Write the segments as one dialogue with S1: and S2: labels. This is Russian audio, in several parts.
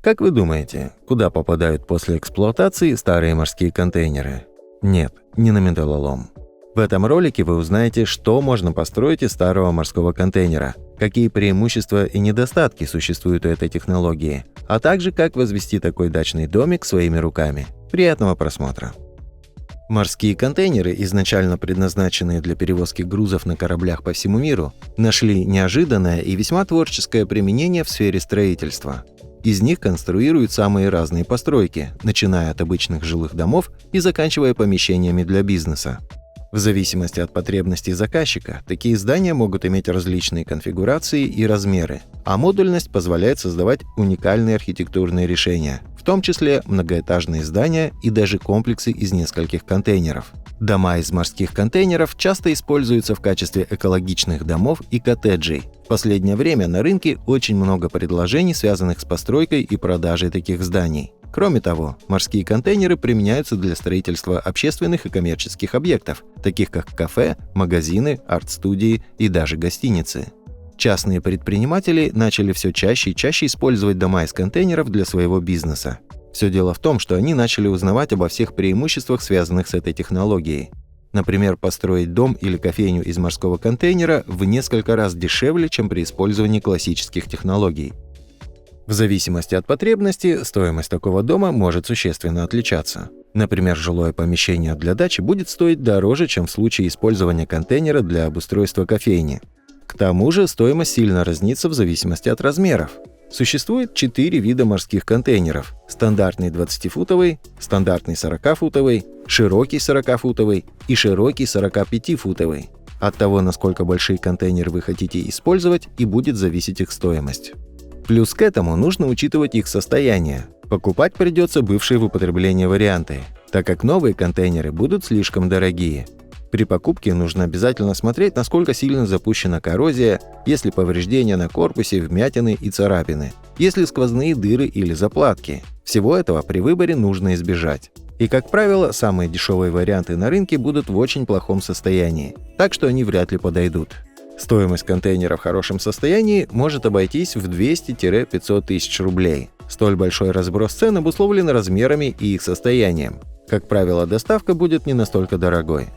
S1: Как вы думаете, куда попадают после эксплуатации старые морские контейнеры? Нет, не на металлолом. В этом ролике вы узнаете, что можно построить из старого морского контейнера, какие преимущества и недостатки существуют у этой технологии, а также как возвести такой дачный домик своими руками. Приятного просмотра! Морские контейнеры, изначально предназначенные для перевозки грузов на кораблях по всему миру, нашли неожиданное и весьма творческое применение в сфере строительства. Из них конструируют самые разные постройки, начиная от обычных жилых домов и заканчивая помещениями для бизнеса. В зависимости от потребностей заказчика, такие здания могут иметь различные конфигурации и размеры, а модульность позволяет создавать уникальные архитектурные решения, в том числе многоэтажные здания и даже комплексы из нескольких контейнеров. Дома из морских контейнеров часто используются в качестве экологичных домов и коттеджей. В последнее время на рынке очень много предложений, связанных с постройкой и продажей таких зданий. Кроме того, морские контейнеры применяются для строительства общественных и коммерческих объектов, таких как кафе, магазины, арт-студии и даже гостиницы. Частные предприниматели начали все чаще и чаще использовать дома из контейнеров для своего бизнеса. Все дело в том, что они начали узнавать обо всех преимуществах, связанных с этой технологией. Например, построить дом или кофейню из морского контейнера в несколько раз дешевле, чем при использовании классических технологий. В зависимости от потребности, стоимость такого дома может существенно отличаться. Например, жилое помещение для дачи будет стоить дороже, чем в случае использования контейнера для обустройства кофейни. К тому же стоимость сильно разнится в зависимости от размеров. Существует 4 вида морских контейнеров: стандартный 20-футовый, стандартный 40-футовый, широкий 40-футовый и широкий 45-футовый. От того, насколько большие контейнеры вы хотите использовать, и будет зависеть их стоимость. Плюс к этому нужно учитывать их состояние. Покупать придется бывшие в употреблении варианты, так как новые контейнеры будут слишком дорогие. При покупке нужно обязательно смотреть, насколько сильно запущена коррозия, есть ли повреждения на корпусе, вмятины и царапины, есть ли сквозные дыры или заплатки. Всего этого при выборе нужно избежать. И, как правило, самые дешевые варианты на рынке будут в очень плохом состоянии, так что они вряд ли подойдут. Стоимость контейнера в хорошем состоянии может обойтись в 200-500 тысяч рублей. Столь большой разброс цен обусловлен размерами и их состоянием. Как правило, доставка будет не настолько дорогой.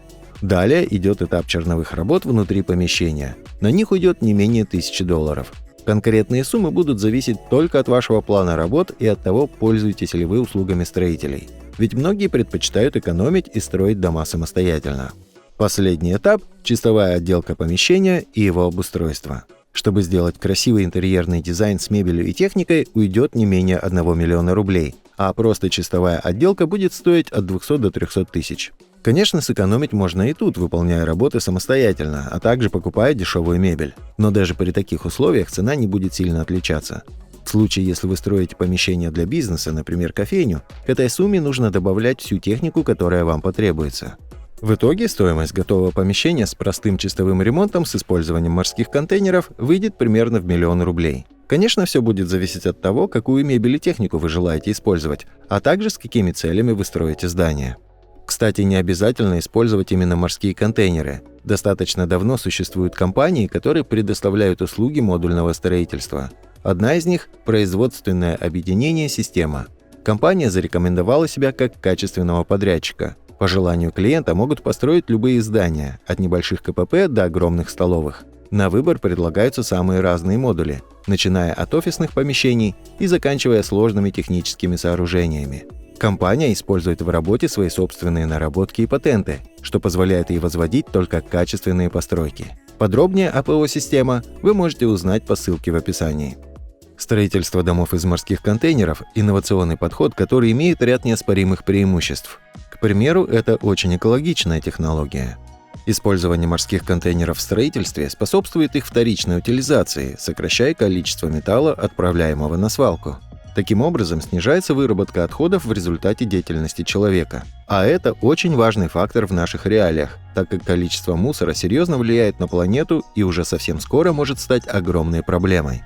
S1: Далее идет этап черновых работ внутри помещения. На них уйдет не менее $1000. Конкретные суммы будут зависеть только от вашего плана работ и от того, пользуетесь ли вы услугами строителей. Ведь многие предпочитают экономить и строить дома самостоятельно. Последний этап – чистовая отделка помещения и его обустройство. Чтобы сделать красивый интерьерный дизайн с мебелью и техникой, уйдет не менее 1 миллиона рублей, а просто чистовая отделка будет стоить от 200 до 300 тысяч. Конечно, сэкономить можно и тут, выполняя работы самостоятельно, а также покупая дешевую мебель. Но даже при таких условиях цена не будет сильно отличаться. В случае, если вы строите помещение для бизнеса, например, кофейню, к этой сумме нужно добавлять всю технику, которая вам потребуется. В итоге стоимость готового помещения с простым чистовым ремонтом с использованием морских контейнеров выйдет примерно в 1 миллион рублей. Конечно, все будет зависеть от того, какую мебель и технику вы желаете использовать, а также с какими целями вы строите здание. Кстати, не обязательно использовать именно морские контейнеры. Достаточно давно существуют компании, которые предоставляют услуги модульного строительства. Одна из них – производственное объединение «Система». Компания зарекомендовала себя как качественного подрядчика. По желанию клиента могут построить любые здания, от небольших КПП до огромных столовых. На выбор предлагаются самые разные модули, начиная от офисных помещений и заканчивая сложными техническими сооружениями. Компания использует в работе свои собственные наработки и патенты, что позволяет ей возводить только качественные постройки. Подробнее о ПО-система вы можете узнать по ссылке в описании. Строительство домов из морских контейнеров – инновационный подход, который имеет ряд неоспоримых преимуществ. К примеру, это очень экологичная технология. Использование морских контейнеров в строительстве способствует их вторичной утилизации, сокращая количество металла, отправляемого на свалку. Таким образом, снижается выработка отходов в результате деятельности человека. А это очень важный фактор в наших реалиях, так как количество мусора серьезно влияет на планету и уже совсем скоро может стать огромной проблемой.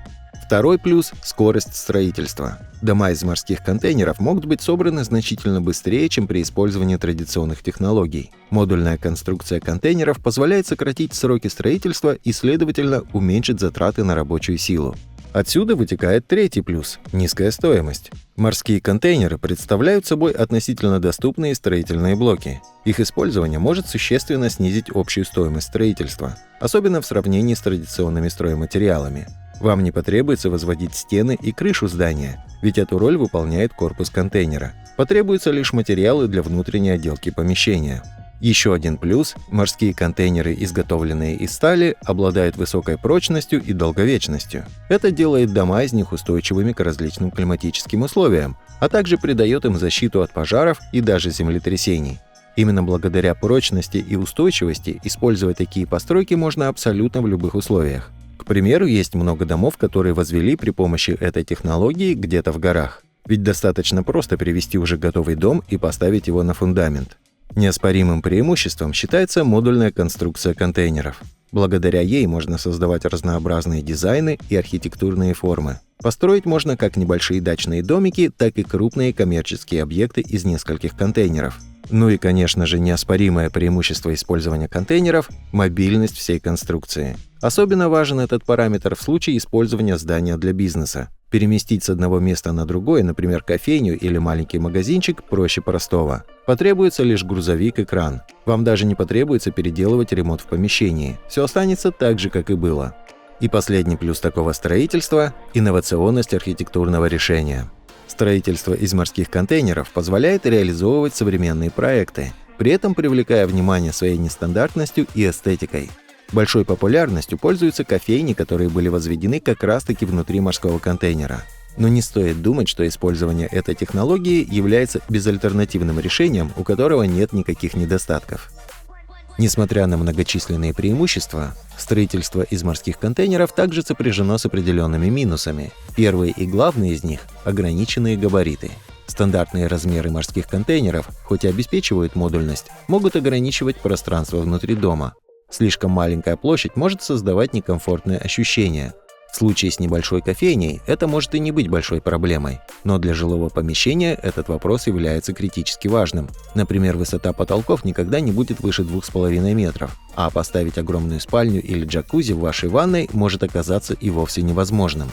S1: Второй плюс – скорость строительства. Дома из морских контейнеров могут быть собраны значительно быстрее, чем при использовании традиционных технологий. Модульная конструкция контейнеров позволяет сократить сроки строительства и, следовательно, уменьшить затраты на рабочую силу. Отсюда вытекает третий плюс – низкая стоимость. Морские контейнеры представляют собой относительно доступные строительные блоки. Их использование может существенно снизить общую стоимость строительства, особенно в сравнении с традиционными стройматериалами. Вам не потребуется возводить стены и крышу здания, ведь эту роль выполняет корпус контейнера. Потребуются лишь материалы для внутренней отделки помещения. Еще один плюс – морские контейнеры, изготовленные из стали, обладают высокой прочностью и долговечностью. Это делает дома из них устойчивыми к различным климатическим условиям, а также придает им защиту от пожаров и даже землетрясений. Именно благодаря прочности и устойчивости использовать такие постройки можно абсолютно в любых условиях. К примеру, есть много домов, которые возвели при помощи этой технологии где-то в горах. Ведь достаточно просто привести уже готовый дом и поставить его на фундамент. Неоспоримым преимуществом считается модульная конструкция контейнеров. Благодаря ей можно создавать разнообразные дизайны и архитектурные формы. Построить можно как небольшие дачные домики, так и крупные коммерческие объекты из нескольких контейнеров. Ну и, конечно же, неоспоримое преимущество использования контейнеров – мобильность всей конструкции. Особенно важен этот параметр в случае использования здания для бизнеса. Переместить с одного места на другое, например, кофейню или маленький магазинчик, проще простого. Потребуется лишь грузовик и кран. Вам даже не потребуется переделывать ремонт в помещении. Все останется так же, как и было. И последний плюс такого строительства – инновационность архитектурного решения. Строительство из морских контейнеров позволяет реализовывать современные проекты, при этом привлекая внимание своей нестандартностью и эстетикой. Большой популярностью пользуются кофейни, которые были возведены как раз-таки внутри морского контейнера. Но не стоит думать, что использование этой технологии является безальтернативным решением, у которого нет никаких недостатков. Несмотря на многочисленные преимущества, строительство из морских контейнеров также сопряжено с определенными минусами. Первый и главный из них – ограниченные габариты. Стандартные размеры морских контейнеров, хоть и обеспечивают модульность, могут ограничивать пространство внутри дома. Слишком маленькая площадь может создавать некомфортное ощущение. В случае с небольшой кофейней это может и не быть большой проблемой, но для жилого помещения этот вопрос является критически важным. Например, высота потолков никогда не будет выше 2,5 метров, а поставить огромную спальню или джакузи в вашей ванной может оказаться и вовсе невозможным.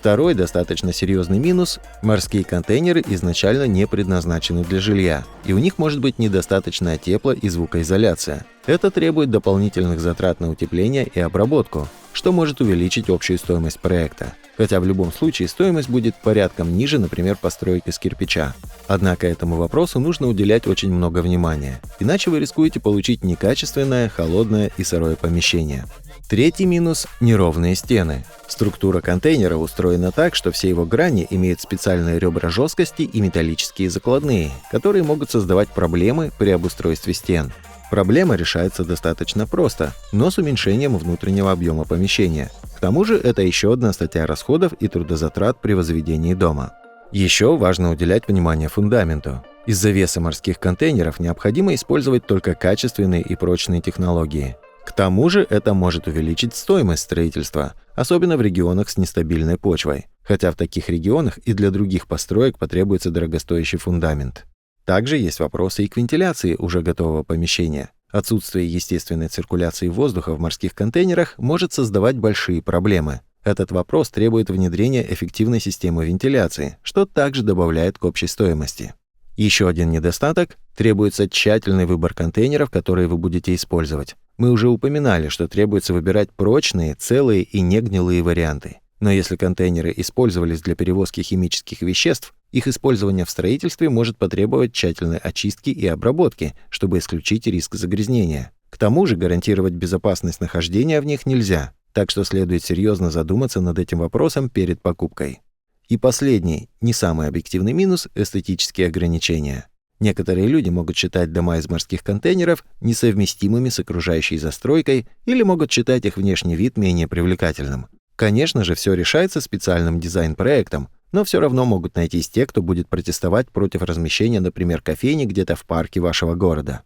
S1: Второй достаточно серьезный минус – морские контейнеры изначально не предназначены для жилья, и у них может быть недостаточная тепло- и звукоизоляция. Это требует дополнительных затрат на утепление и обработку, что может увеличить общую стоимость проекта. Хотя в любом случае стоимость будет порядком ниже, например, постройки из кирпича. Однако этому вопросу нужно уделять очень много внимания, иначе вы рискуете получить некачественное, холодное и сырое помещение. Третий минус – неровные стены. Структура контейнера устроена так, что все его грани имеют специальные ребра жесткости и металлические закладные, которые могут создавать проблемы при обустройстве стен. Проблема решается достаточно просто, но с уменьшением внутреннего объема помещения. К тому же это еще одна статья расходов и трудозатрат при возведении дома. Еще важно уделять внимание фундаменту. Из-за веса морских контейнеров необходимо использовать только качественные и прочные технологии. К тому же это может увеличить стоимость строительства, особенно в регионах с нестабильной почвой, хотя в таких регионах и для других построек потребуется дорогостоящий фундамент. Также есть вопросы и к вентиляции уже готового помещения. Отсутствие естественной циркуляции воздуха в морских контейнерах может создавать большие проблемы. Этот вопрос требует внедрения эффективной системы вентиляции, что также добавляет к общей стоимости. Еще один недостаток – требуется тщательный выбор контейнеров, которые вы будете использовать. Мы уже упоминали, что требуется выбирать прочные, целые и негнилые варианты. Но если контейнеры использовались для перевозки химических веществ, их использование в строительстве может потребовать тщательной очистки и обработки, чтобы исключить риск загрязнения. К тому же гарантировать безопасность нахождения в них нельзя, так что следует серьезно задуматься над этим вопросом перед покупкой. И последний, не самый объективный минус – эстетические ограничения. Некоторые люди могут считать дома из морских контейнеров несовместимыми с окружающей застройкой или могут считать их внешний вид менее привлекательным. Конечно же, все решается специальным дизайн-проектом, но все равно могут найтись те, кто будет протестовать против размещения, например, кофейни где-то в парке вашего города.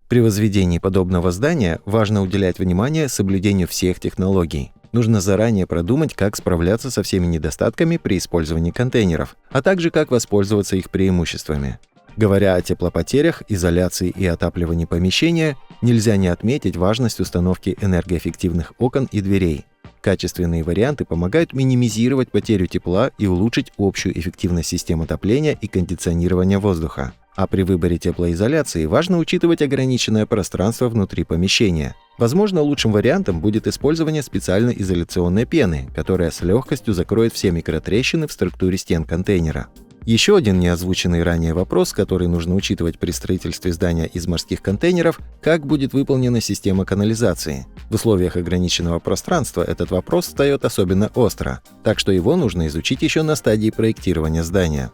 S1: При возведении подобного здания важно уделять внимание соблюдению всех технологий. Нужно заранее продумать, как справляться со всеми недостатками при использовании контейнеров, а также как воспользоваться их преимуществами. Говоря о теплопотерях, изоляции и отапливании помещения, нельзя не отметить важность установки энергоэффективных окон и дверей. Качественные варианты помогают минимизировать потерю тепла и улучшить общую эффективность систем отопления и кондиционирования воздуха. А при выборе теплоизоляции важно учитывать ограниченное пространство внутри помещения. Возможно, лучшим вариантом будет использование специальной изоляционной пены, которая с легкостью закроет все микротрещины в структуре стен контейнера. Еще один неозвученный ранее вопрос, который нужно учитывать при строительстве здания из морских контейнеров – как будет выполнена система канализации. В условиях ограниченного пространства этот вопрос встает особенно остро, так что его нужно изучить еще на стадии проектирования здания.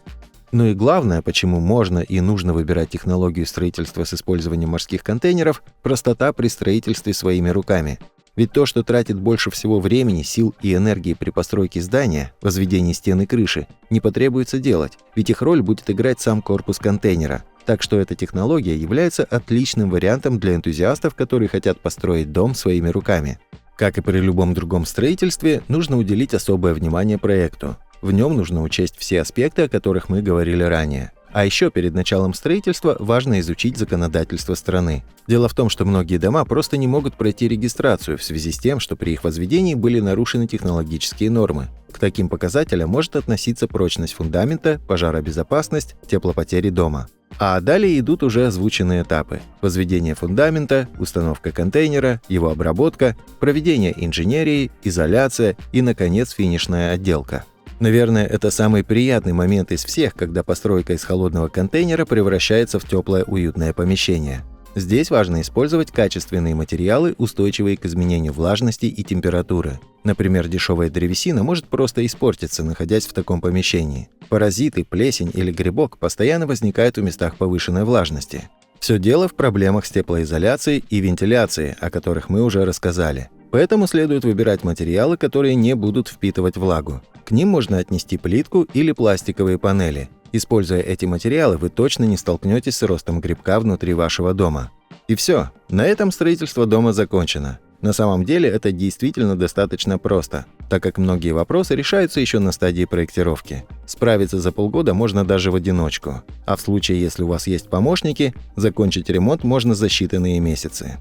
S1: Ну и главное, почему можно и нужно выбирать технологию строительства с использованием морских контейнеров – простота при строительстве своими руками. Ведь то, что тратит больше всего времени, сил и энергии при постройке здания, возведении стен и крыши, не потребуется делать, ведь их роль будет играть сам корпус контейнера. Так что эта технология является отличным вариантом для энтузиастов, которые хотят построить дом своими руками. Как и при любом другом строительстве, нужно уделить особое внимание проекту. В нем нужно учесть все аспекты, о которых мы говорили ранее. А еще перед началом строительства важно изучить законодательство страны. Дело в том, что многие дома просто не могут пройти регистрацию в связи с тем, что при их возведении были нарушены технологические нормы. К таким показателям может относиться прочность фундамента, пожаробезопасность, теплопотери дома. А далее идут уже озвученные этапы: возведение фундамента, установка контейнера, его обработка, проведение инженерии, изоляция и, наконец, финишная отделка. Наверное, это самый приятный момент из всех, когда постройка из холодного контейнера превращается в теплое уютное помещение. Здесь важно использовать качественные материалы, устойчивые к изменению влажности и температуры. Например, дешевая древесина может просто испортиться, находясь в таком помещении. Паразиты, плесень или грибок постоянно возникают в местах повышенной влажности. Все дело в проблемах с теплоизоляцией и вентиляцией, о которых мы уже рассказали. Поэтому следует выбирать материалы, которые не будут впитывать влагу. К ним можно отнести плитку или пластиковые панели. Используя эти материалы, вы точно не столкнетесь с ростом грибка внутри вашего дома. И все, на этом строительство дома закончено. На самом деле это действительно достаточно просто, так как многие вопросы решаются еще на стадии проектировки. Справиться за полгода можно даже в одиночку, а в случае, если у вас есть помощники, закончить ремонт можно за считанные месяцы.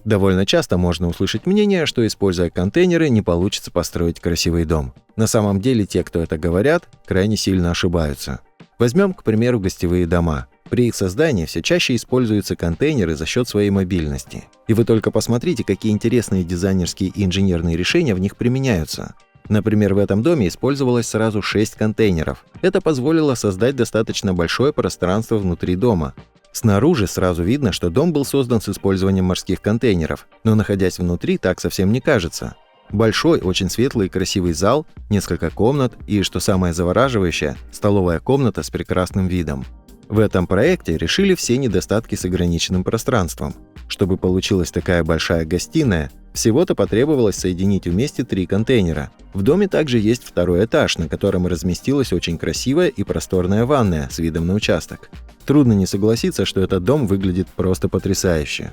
S1: Довольно часто можно услышать мнение, что, используя контейнеры, не получится построить красивый дом. На самом деле те, кто это говорят, крайне сильно ошибаются. Возьмем, к примеру, гостевые дома. При их создании все чаще используются контейнеры за счет своей мобильности. И вы только посмотрите, какие интересные дизайнерские и инженерные решения в них применяются. Например, в этом доме использовалось сразу 6 контейнеров. Это позволило создать достаточно большое пространство внутри дома. Снаружи сразу видно, что дом был создан с использованием морских контейнеров, но находясь внутри, так совсем не кажется. Большой, очень светлый и красивый зал, несколько комнат и, что самое завораживающее, столовая комната с прекрасным видом. В этом проекте решили все недостатки с ограниченным пространством. Чтобы получилась такая большая гостиная, всего-то потребовалось соединить вместе 3 контейнера. В доме также есть второй этаж, на котором разместилась очень красивая и просторная ванная с видом на участок. Трудно не согласиться, что этот дом выглядит просто потрясающе.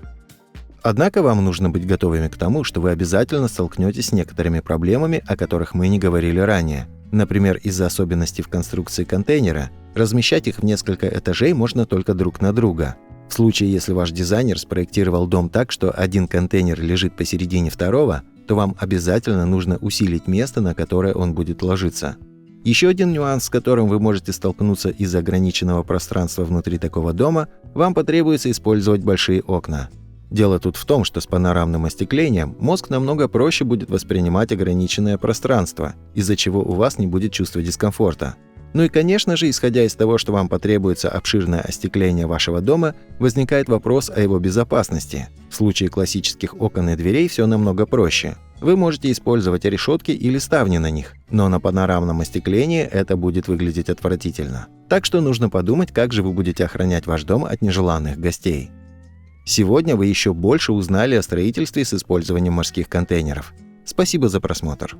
S1: Однако вам нужно быть готовыми к тому, что вы обязательно столкнетесь с некоторыми проблемами, о которых мы не говорили ранее. Например, из-за особенностей в конструкции контейнера размещать их в несколько этажей можно только друг на друга. В случае, если ваш дизайнер спроектировал дом так, что один контейнер лежит посередине второго, то вам обязательно нужно усилить место, на которое он будет ложиться. Еще один нюанс, с которым вы можете столкнуться из-за ограниченного пространства внутри такого дома, вам потребуется использовать большие окна. Дело тут в том, что с панорамным остеклением мозг намного проще будет воспринимать ограниченное пространство, из-за чего у вас не будет чувства дискомфорта. Ну и, конечно же, исходя из того, что вам потребуется обширное остекление вашего дома, возникает вопрос о его безопасности. В случае классических окон и дверей все намного проще. Вы можете использовать решетки или ставни на них, но на панорамном остеклении это будет выглядеть отвратительно. Так что нужно подумать, как же вы будете охранять ваш дом от нежеланных гостей. Сегодня вы еще больше узнали о строительстве с использованием морских контейнеров. Спасибо за просмотр.